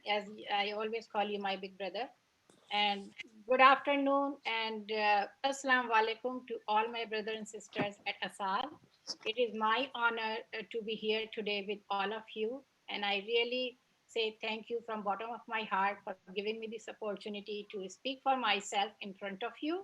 as I always call you my big brother. And good afternoon and Assalamu alaikum to all my brothers and sisters at ASAAL. It is my honor to be here today with all of you. And I really say thank you from bottom of my heart for giving me this opportunity to speak for myself in front of you.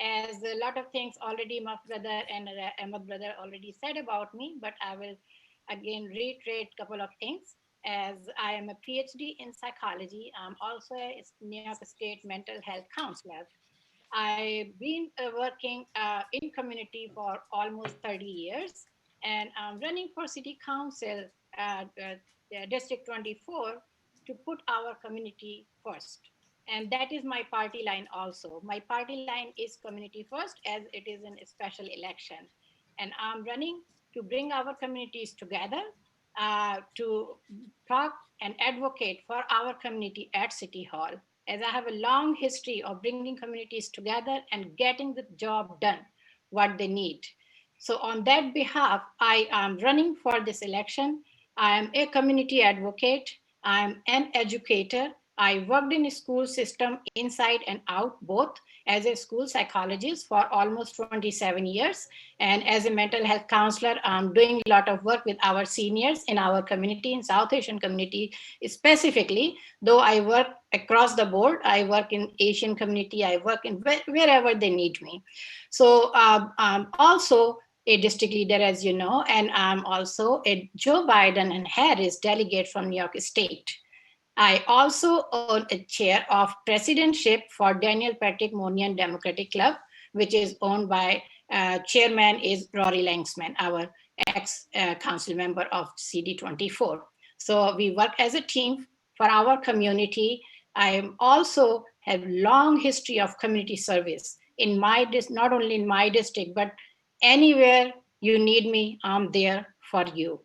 As a lot of things already my brother and Ahmad brother already said about me, but I will again reiterate a couple of things. As I am a PhD in psychology, I'm also a New York State mental health counselor. I've been working in community for almost 30 years, and I'm running for city council District 24 to put our community first. And that is my party line also. My party line is community first as it is in a special election. And I'm running to bring our communities together to talk and advocate for our community at City Hall, as I have a long history of bringing communities together and getting the job done, what they need. So on that behalf, I am running for this election. I am a community advocate. I am an educator. I worked in a school system inside and out, both as a school psychologist for almost 27 years. And as a mental health counselor, I'm doing a lot of work with our seniors in our community, in South Asian community specifically, though I work across the board. I work in Asian community, I work in wherever they need me. So I'm also a district leader, as you know, and I'm also a Joe Biden and Harris delegate from New York State. I also own a chair of presidentship for Daniel Patrick Moynihan Democratic Club, which is owned by chairman is Rory Langsman, our ex-council member of CD24. So we work as a team for our community. I also have long history of community service in my not only in my district, but anywhere you need me, I'm there for you.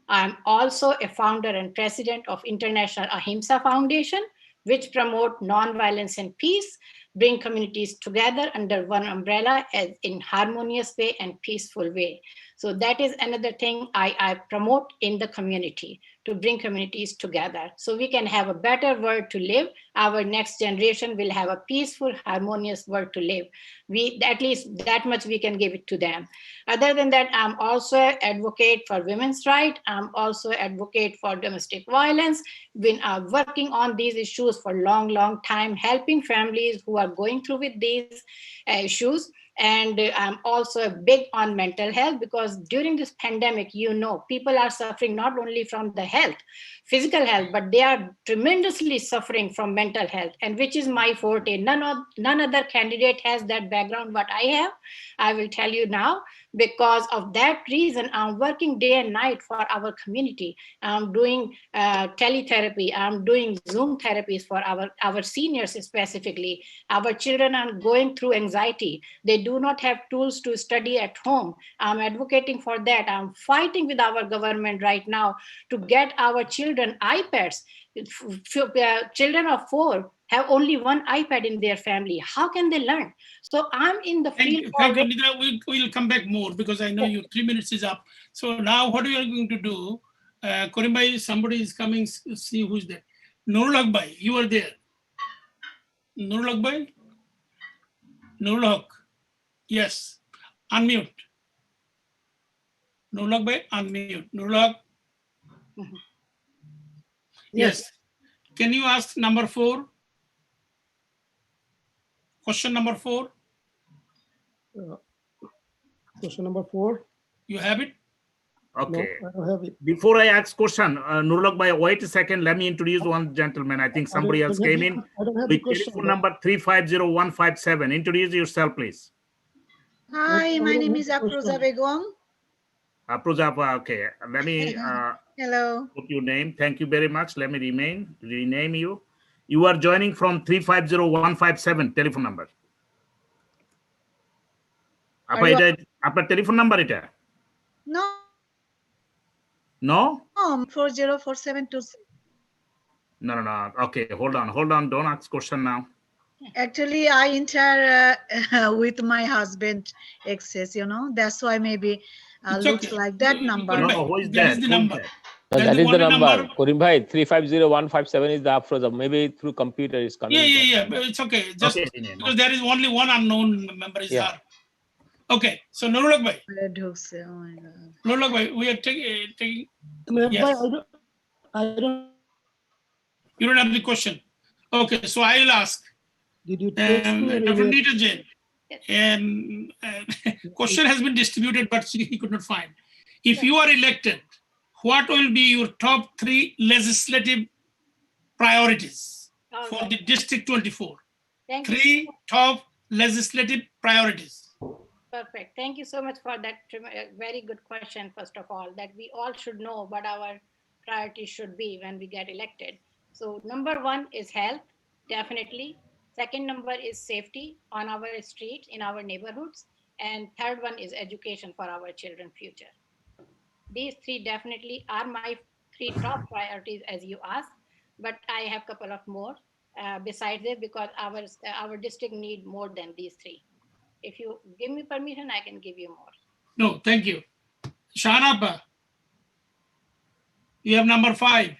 I'm also a founder and president of International Ahimsa Foundation, which promote nonviolence and peace, bring communities together under one umbrella as in harmonious way and peaceful way. So that is another thing I promote in the community, to bring communities together so we can have a better world to live. Our next generation will have a peaceful, harmonious world to live. We, at least that much we can give it to them. Other than that, I'm also an advocate for women's rights. I'm also an advocate for domestic violence. Been working on these issues for a long, long time, helping families who are going through with these issues. And I'm also big on mental health, because during this pandemic, you know, people are suffering not only from the health, physical health, but they are tremendously suffering from mental health, and which is my forte. None other candidate has that background what I have. I will tell you now. Because of that reason, I'm working day and night for our community. I'm doing teletherapy. I'm doing Zoom therapies for our seniors specifically. Our children are going through anxiety. They do not have tools to study at home. I'm advocating for that. I'm fighting with our government right now to get our children iPads. Children of 4 have only one iPad in their family. How can they learn? So I'm in the field. Thank you, Nidra. We'll come back more because I know your 3 minutes is up. So now what we are going to do, Korimbai, somebody is coming, see who's there. Nurul Haq Bhai, you are there. Nurul Haq Bhai? Nurul Haq. Yes. Unmute. Nurul Haq Bhai, unmute. Nurul Haq. Yes. Can you ask number 4? Question number 4. Question number 4. You have it? Okay. No, I don't have it. Before I ask question, Nurul Haq Bhai, wait a second. Let me introduce one gentleman. I think somebody else came in. I don't have With the question. telephone number 350157. Introduce yourself, please. Hi, my name is Afroza Begum. Afroza, okay. Let me Hello. put your name. Thank you very much. Let me rename you. You are joining from 350157 telephone number. Apa telephone number ita? No. No? 404726. No. Okay, hold on. Don't ask question now. Actually, I enter with my husband access, you know. That's why maybe looks like that number. No, who is That is that? the number. No, That's that the is the only number. Karim bhai, 350157 is the upfront. Maybe through computer is coming. Yeah. But it's okay. Just Okay, rename. because there is only one unknown member is Yeah. her. Okay. So Nurulak bhai, ঢুকছে, oh my God. Nurulak bhai, we are taking. Yes. Yes. I don't. You don't have the question. Okay. So I will ask. Did you text me or Dr. email? Nita Jain. And question has been distributed, but he could not find. If you are elected, what will be your top 3 legislative priorities All for right. the District 24? Thank you. 3 top legislative priorities. Perfect. Thank you so much for that very good question, first of all, that we all should know what our priorities should be when we get elected. So number 1 is health, definitely. Second number is safety on our streets, in our neighborhoods. And third one is education for our children's future. These 3 definitely are my 3 top priorities as you asked, but I have a couple of more besides it, because our district need more than these 3. If you give me permission, I can give you more. No, thank you. Shanapa, you have number 5.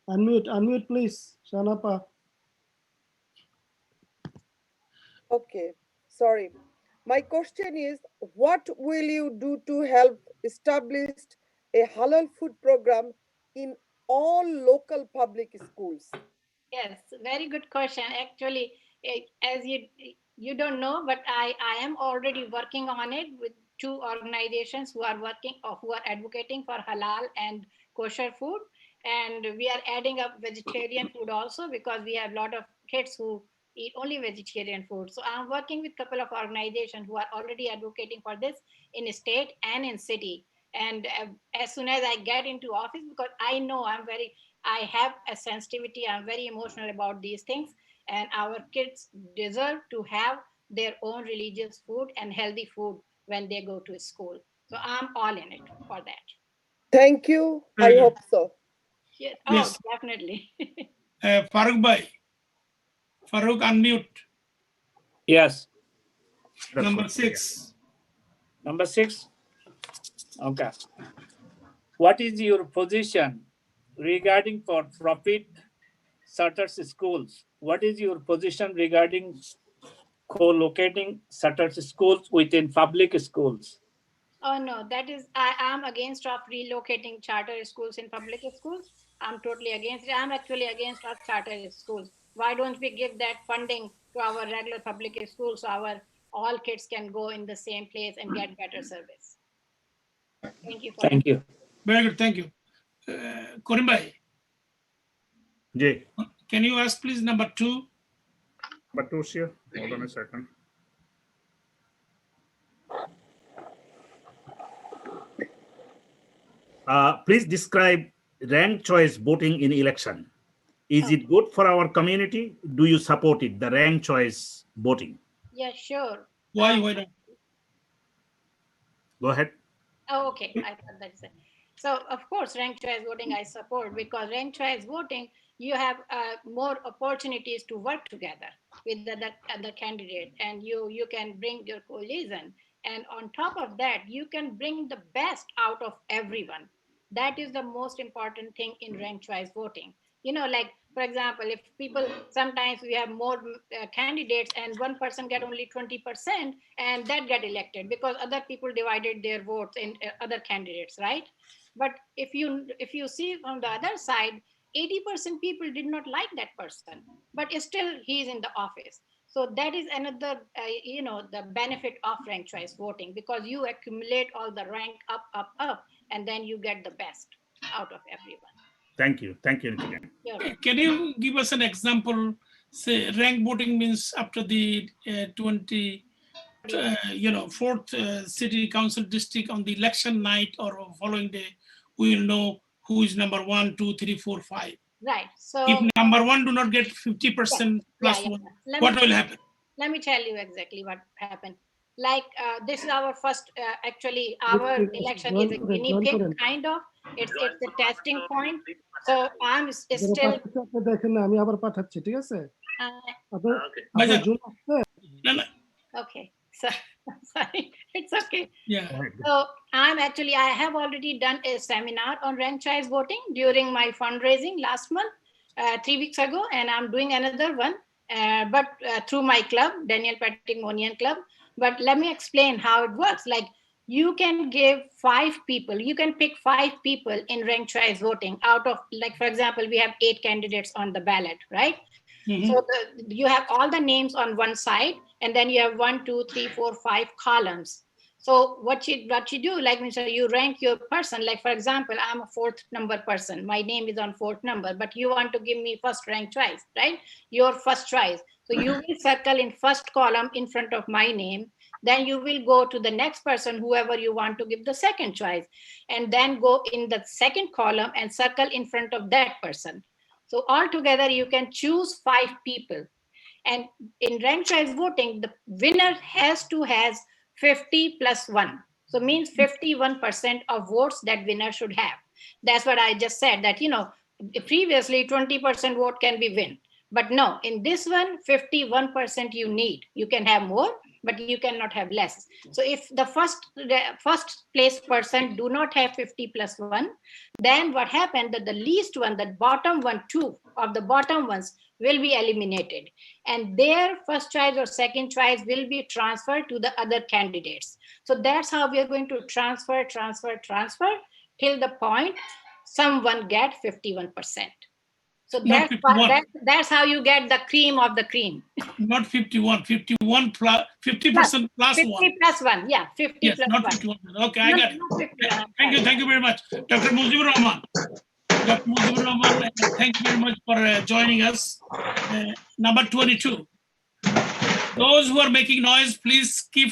Unmute, please, Shanapa. Okay, sorry. My question is, what will you do to help establish a halal food program in all local public schools? Yes, very good question. Actually, as you don't know, but I am already working on it with 2 organizations who are working or who are advocating for halal and kosher food, and we are adding up vegetarian food also, because we have a lot of kids who eat only vegetarian food. So I'm working with a couple of organizations who are already advocating for this in state and in city. And as soon as I get into office, because I know I have a sensitivity, I'm very emotional about these things, and our kids deserve to have their own religious food and healthy food when they go to school. So I'm all in it for that. Thank you. Very I good. hope so. Yes. Please. Oh, definitely. Farooq bhai. Farooq, unmute. Yes. Number 6. Number 6. Okay. What is your position regarding for profit charter schools? What is your position regarding co-locating charter schools within public schools? Oh no, that is, I am against of relocating charter schools in public schools. I'm totally against it. I'm actually against of charter schools. Why don't we give that funding to our regular public schools so our all kids can go in the same place and get better service? Thank you for Thank you. Very good, thank you. Karim bhai, Jay. can you ask please number 2? But Tushia, hold on a second. Please describe ranked choice voting in election. Is it good for our community? Do you support it, the ranked choice voting? Yeah, sure. Why not? Go ahead. Oh, okay. I thought that's it. So, of course, ranked choice voting I support, because ranked choice voting, you have more opportunities to work together with the other candidate, and you can bring your coalition. And on top of that, you can bring the best out of everyone. That is the most important thing in ranked choice voting. Like, for example, if people, sometimes we have more candidates and one person get only 20% and that get elected because other people divided their votes in other candidates, right? But if you see on the other side, 80% people did not like that person, but still he's in the office. So that is another, the benefit of ranked choice voting, because you accumulate all the rank up, and then you get the best out of everyone. Thank you. Thank you, Nitika. Yeah. Can you give us an example? Say rank voting means after the 4th city council district on the election night or following day, we will know who is number 1, 2, 3, 4, 5. Right. So if number 1 do not get 50% plus 1, what will happen? Let me tell you exactly what happened. Like this is our first, actually our election is a guinea pig kind of. It's the testing point. So I'm still. Okay. Okay. So, sorry, it's okay. Yeah. So I have already done a seminar on ranked choice voting during my fundraising last month, 3 weeks ago, and I'm doing another one, but through my club, Daniel Patrick Club. But let me explain how it works. Like, you can give 5 people, you can pick 5 people in ranked choice voting out of, like, for example, we have 8 candidates on the ballot, right? Mhm. So you have all the names on one side, and then you have 1, 2, 3, 4, 5 columns. So what you do, like, Mr. you rank your person. Like, for example, I'm a 4th number person. My name is on 4th number, but you want to give me first rank choice, right? Your first choice. So you will circle in first column in front of my name. Then you will go to the next person, whoever you want to give the second choice, and then go in the second column and circle in front of that person. So altogether, you can choose 5 people. And in ranked choice voting, the winner has to has 50 plus 1. So means 51% of votes that winner should have. That's what I just said, that, previously 20% vote can be win. But no, in this one, 51% you need. You can have more, but you cannot have less. So if the first place person do not have 50 plus 1, then what happened, that the least one, the bottom one, 2 of the bottom ones will be eliminated, and their first choice or second choice will be transferred to the other candidates. So that's how we are going to transfer till the point someone get 51%. So Not 51. that's how you get the cream of the cream. Not 51. 51 plus 50% plus 50 1. plus 1. Yeah, 50 Yes, plus not 1. 51. Okay, I got it. Not 51. Thank you. Thank you very much. Dr. Mujibur Rahman. Dr. Mujibur Rahman, thank you very much for joining us. Number 22. Those who are making noise, please keep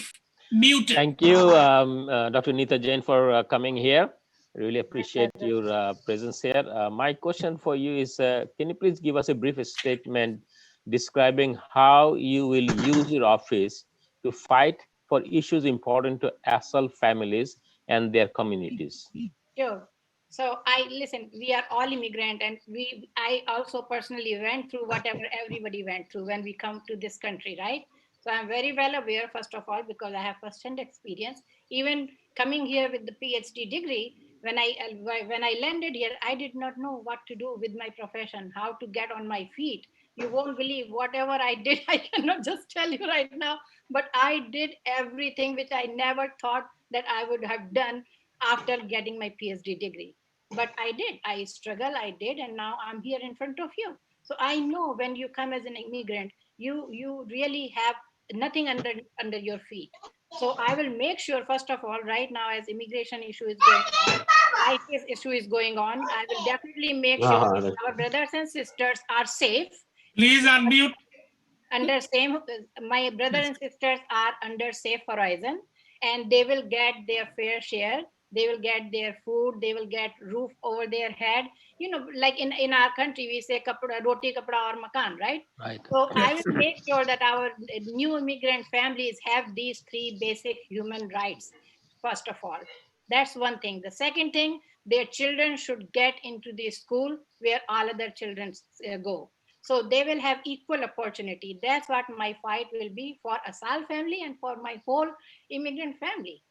muted. Thank you, Dr. Neeta Jain, for coming here. Really appreciate your presence here. My question for you is, can you please give us a brief statement describing how you will use your office to fight for issues important to ASAAL families and their communities? Sure. So we are all immigrant, and I also personally went through whatever everybody went through when we come to this country, right? So I'm very well aware, first of all, because I have first-hand experience. Even coming here with the PhD degree, when I landed here, I did not know what to do with my profession, how to get on my feet. You won't believe whatever I did. I cannot just tell you right now, but I did everything which I never thought that I would have done after getting my PhD degree. But I did. I struggled, I did, and now I'm here in front of you. So I know when you come as an immigrant, you really have nothing under your feet. So I will make sure, first of all, right now, as immigration issue is going on, ICS issue is going on, I will definitely make sure that our brothers and sisters are safe. Please unmute. Under same, my brothers and sisters are under safe horizon, and they will get their fair share. They will get their food, they will get roof over their head. Like in our country, we say kapda, roti, kapda, or makan, right? Right. So I will make sure that our new immigrant families have these 3 basic human rights, first of all. That's one thing. The second thing, their children should get into the school where all other children go. So they will have equal opportunity. That's what my fight will be for ASAAL family and for my whole immigrant family.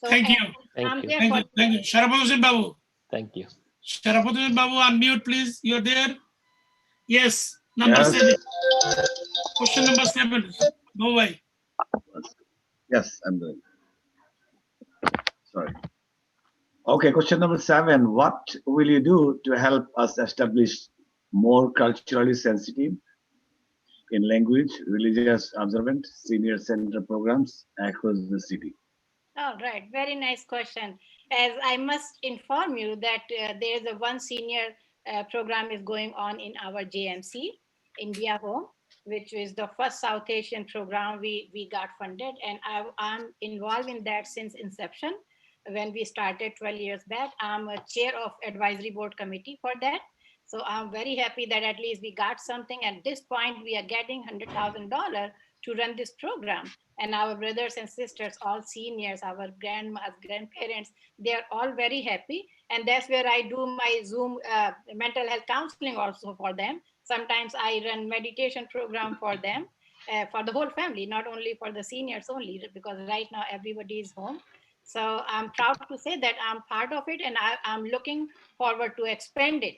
So Thank you. Thank you. Thank you. Thank you. Sharafuddin Babu. Thank you. Sharafuddin Babu, unmute, please. You're there? Yes. Number Yes. 7. Question number 7. Go away. Yes, I'm doing. Sorry. Okay, question number 7. What will you do to help us establish more culturally sensitive in language, religious observant, senior center programs across the city? All right, very nice question. As I must inform you that there's a one senior program is going on in our JMC, India Home, which is the first South Asian program we got funded. And I'm involved in that since inception. When we started 12 years back, I'm a chair of advisory board committee for that. So I'm very happy that at least we got something. At this point, we are getting $100,000 to run this program. And our brothers and sisters, all seniors, our grandmas, grandparents, they are all very happy. And that's where I do my Zoom mental health counseling also for them. Sometimes I run meditation program for them. for the whole family, not only for the seniors only, because right now everybody is home. So I'm proud to say that I'm part of it, and I'm looking forward to expand it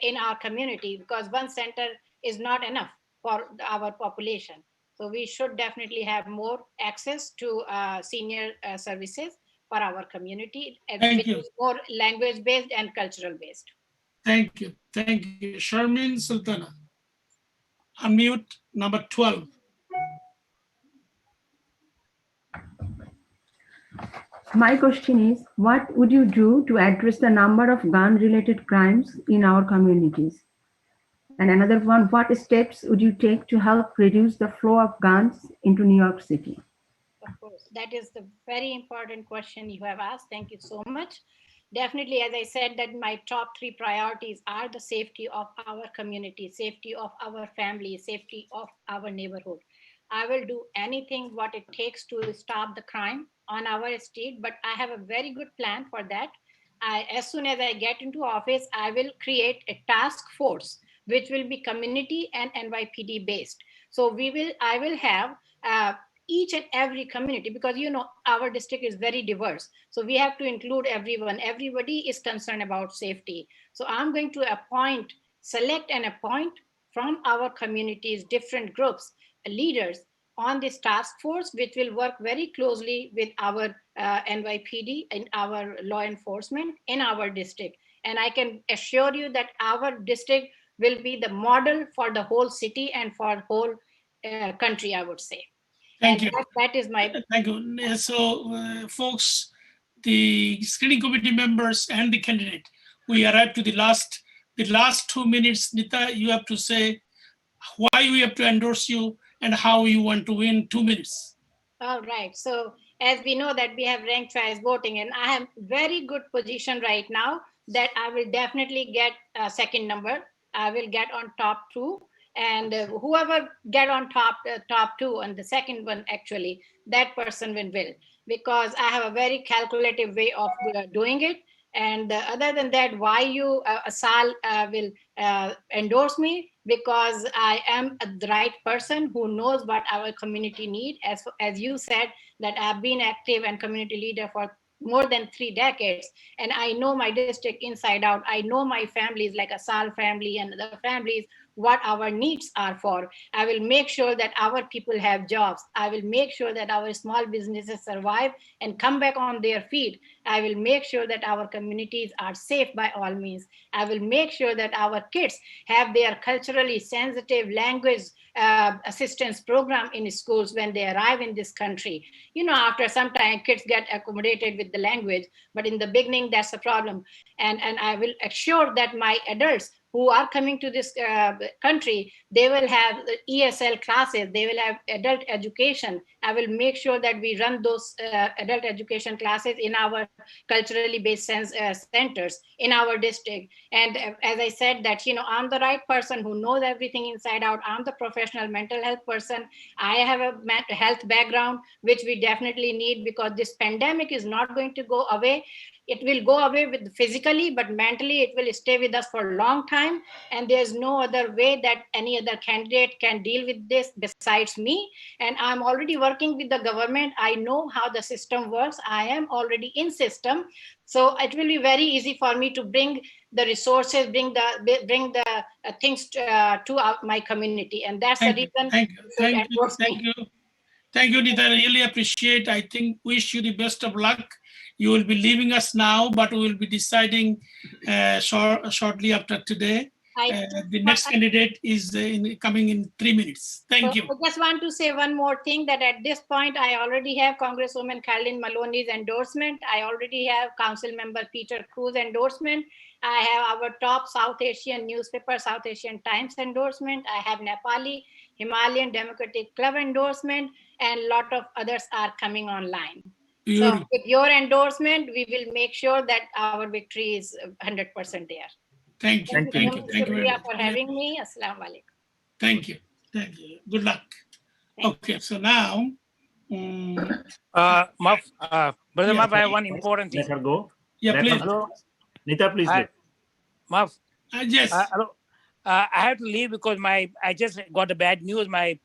in our community, because one center is not enough for our population. So we should definitely have more access to senior services for our community, Thank which you. is more language based and cultural based. Thank you. Thank you. Sharmin Sultana. Unmute number 12. My question is, what would you do to address the number of gun-related crimes in our communities? And another one, what steps would you take to help reduce the flow of guns into New York City? Of course, that is the very important question you have asked. Thank you so much. Definitely, as I said, that my top 3 priorities are the safety of our community, safety of our family, safety of our neighborhood. I will do anything what it takes to stop the crime on our street, but I have a very good plan for that. As soon as I get into office, I will create a task force which will be community and NYPD based. So I will have each and every community, because our district is very diverse, so we have to include everybody is concerned about safety. So I'm going to select and appoint from our communities different groups, leaders on this task force, which will work very closely with our NYPD and our law enforcement in our district. And I can assure you that our district will be the model for the whole city and for whole country, I would say. Thank And you. that is my. Thank you. So, folks, the screening committee members and the candidate, we arrived to the last 2 minutes. Nita, you have to say why we have to endorse you and how you want to win 2 minutes. All right. So as we know that we have ranked choice voting, and I am very good position right now that I will definitely get a second number. I will get on top 2, and whoever get on top 2 and the second one, actually, that person will win, because I have a very calculative way of doing it. And other than that, why you Asal will endorse me, because I am the right person who knows what our community need. As you said, that I've been active and community leader for more than 3 decades, and I know my district inside out. I know my families, like Asal family and other families, what our needs are for. I will make sure that our people have jobs. I will make sure that our small businesses survive and come back on their feet. I will make sure that our communities are safe by all means. I will make sure that our kids have their culturally sensitive language assistance program in schools when they arrive in this country. After some time, kids get accommodated with the language, but in the beginning, that's a problem. And I will assure that my adults who are coming to this country, they will have ESL classes, they will have adult education. I will make sure that we run those adult education classes in our culturally based centers in our district. And as I said that, I'm the right person who knows everything inside out. I'm the professional mental health person. I have a mental health background, which we definitely need, because this pandemic is not going to go away. It will go away with physically, but mentally it will stay with us for a long time. And there's no other way that any other candidate can deal with this besides me. And I'm already working with the government. I know how the system works. I am already in system. So it will be very easy for me to bring the resources, bring the things to my community. And that's the reason. Thank you, Nita. I really appreciate. I think wish you the best of luck. You will be leaving us now, but we will be deciding shortly after today. The next candidate is coming in 3 minutes. Thank you. I just want to say one more thing, that at this point, I already have Congresswoman Carolyn Maloney's endorsement. I already have Council Member Peter Cruz endorsement. I have our top South Asian newspaper, South Asian Times endorsement. I have Nepali Himalayan Democratic Club endorsement, and a lot of others are coming online. Beautiful. So with your endorsement, we will make sure that our victory is 100% there. Thank you. Thank you. Thank you for having me. Assalamu alaikum. Thank you. Thank you. Good luck. Okay, so now. Brother Maf, I have one important thing. Let her go. Yeah, Let please. Hello. Nita, please. Maf. Yes. Hello. I have to leave because I just got the bad news. My